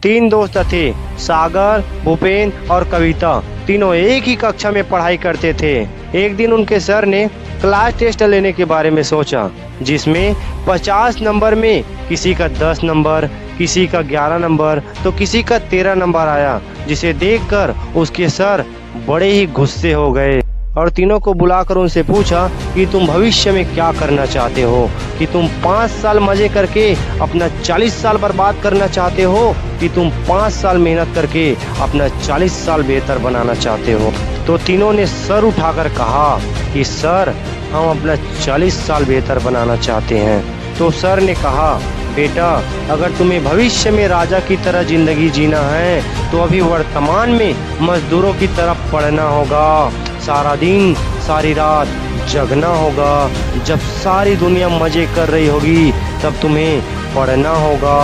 तीन दोस्त थे, सागर, भूपेन और कविता। तीनों एक ही कक्षा में पढ़ाई करते थे। एक दिन उनके सर ने क्लास टेस्ट लेने के बारे में सोचा, जिसमें 50 नंबर में किसी का 10 नंबर, किसी का 11 नंबर तो किसी का 13 नंबर आया, जिसे देखकर उसके सर बड़े ही गुस्से हो गए और तीनों को बुलाकर उनसे पूछा कि तुम भविष्य में क्या करना चाहते हो, कि तुम 5 साल मजे करके अपना 40 साल बर्बाद करना चाहते हो, कि तुम 5 साल मेहनत करके अपना 40 साल बेहतर बनाना चाहते हो। तो तीनों ने सर उठाकर कहा कि सर, हम अपना 40 साल बेहतर बनाना चाहते हैं। तो सर ने कहा, बेटा, अगर तुम्हें भविष्य में राजा की तरह जिंदगी जीना है तो अभी वर्तमान में मजदूरों की तरफ पढ़ना होगा। सारा दिन सारी रात जगना होगा। जब सारी दुनिया मजे कर रही होगी तब तुम्हें पढ़ना होगा।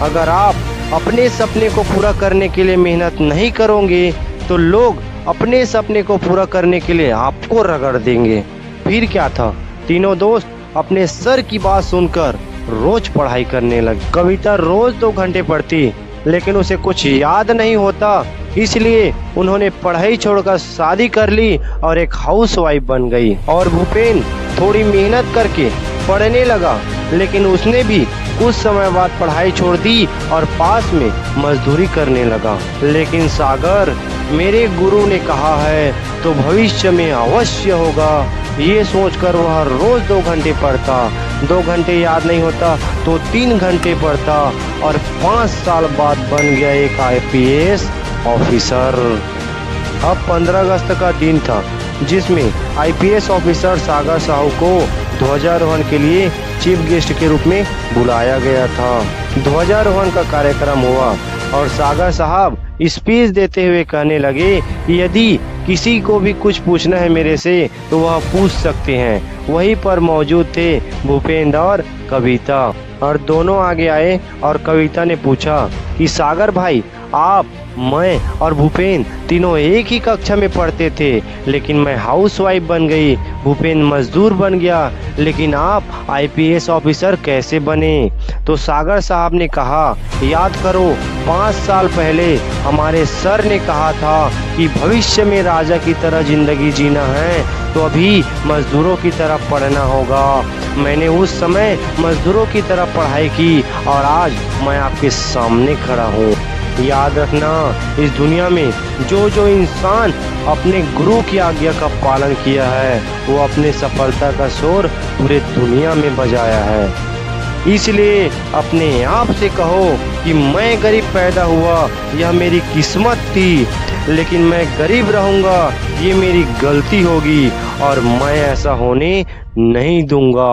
अगर आप अपने सपने को पूरा करने के लिए मेहनत नहीं करोगे तो लोग अपने सपने को पूरा करने के लिए आपको रगड़ देंगे। फिर क्या था, तीनों दोस्त अपने सर की बात सुनकर रोज पढ़ाई करने लगे। कविता रोज 2 घंटे पढ़ती, लेकिन उसे कुछ याद नहीं होता, इसलिए उन्होंने पढ़ाई छोड़कर शादी कर ली और एक हाउसवाइफ बन गई। और भूपेन थोड़ी मेहनत करके पढ़ने लगा, लेकिन उसने भी कुछ समय बाद पढ़ाई छोड़ दी और पास में मजदूरी करने लगा। लेकिन सागर, मेरे गुरु ने कहा है तो भविष्य में अवश्य होगा, ये सोचकर वह रोज 2 घंटे पढ़ता। 2 घंटे याद नहीं होता तो 3 घंटे पढ़ता और 5 साल बाद बन गया एक IPS ऑफिसर। अब 15 अगस्त का दिन था, जिसमें IPS ऑफिसर सागर साहू को ध्वजारोहण के लिए चीफ गेस्ट के रूप में बुलाया गया था। ध्वजारोहण का कार्यक्रम हुआ और सागर साहब स्पीच देते हुए कहने लगे कि यदि किसी को भी कुछ पूछना है मेरे से तो वह पूछ सकते हैं। वहीं पर मौजूद थे भूपेंद्र और कविता, और दोनों आगे आए और कविता ने पूछा कि सागर भाई, आप, मैं और भूपेन तीनों एक ही कक्षा में पढ़ते थे, लेकिन मैं हाउसवाइफ बन गई, भूपेन मजदूर बन गया, लेकिन आप IPS ऑफिसर कैसे बने? तो सागर साहब ने कहा, याद करो, 5 साल पहले हमारे सर ने कहा था कि भविष्य में राजा की तरह जिंदगी जीना है तो अभी मजदूरों की तरफ पढ़ना होगा। मैंने उस समय मजदूरों की तरफ पढ़ाई की और आज मैं आपके सामने खड़ा हूँ। याद रखना, इस दुनिया में जो इंसान अपने गुरु की आज्ञा का पालन किया है वो अपने सफलता का शोर पूरे दुनिया में बजाया है। इसलिए अपने आप से कहो कि मैं गरीब पैदा हुआ, यह मेरी किस्मत थी, लेकिन मैं गरीब रहूंगा, ये मेरी गलती होगी और मैं ऐसा होने नहीं दूंगा।